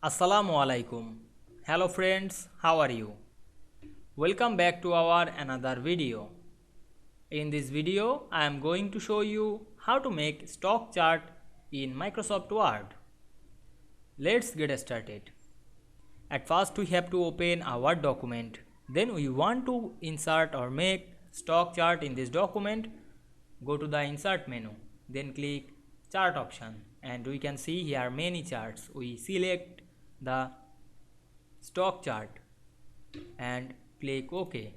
Assalamu Walaikum. Hello friends, how are you? Welcome back to our another video. In this video, I am going to show you how to make stock chart in Microsoft Word. Let's get started. At first, we have to open a Word document. Then we want to insert or make stock chart in this document. Go to the insert menu. Then click chart option and we can see here many charts. We select the stock chart and click OK.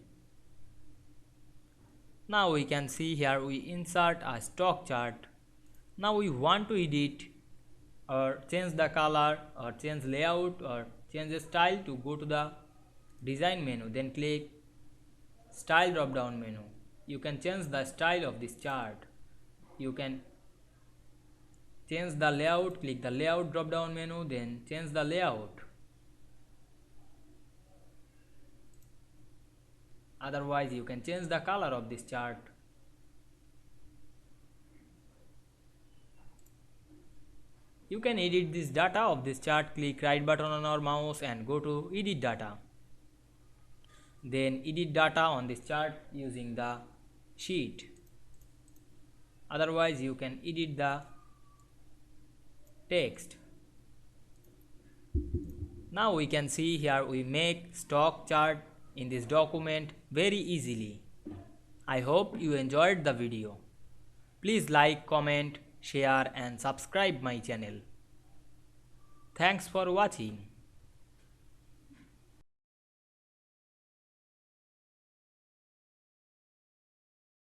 Now we can see here we insert a stock chart. Now we want to edit or change the color or change layout or change the style. To go to the design menu, then click style drop down menu. You can change the style of this chart. You can change the layout, click the layout drop down menu, then change the layout. Otherwise you can change the color of this chart. You can edit this data of this chart. Click right button on our mouse and go to edit data. Then edit data on this chart using the sheet. Otherwise you can edit the text. Now we can see here we make stock chart in this document very easily. I hope you enjoyed the video. Please like, comment, share and subscribe my channel. Thanks for watching.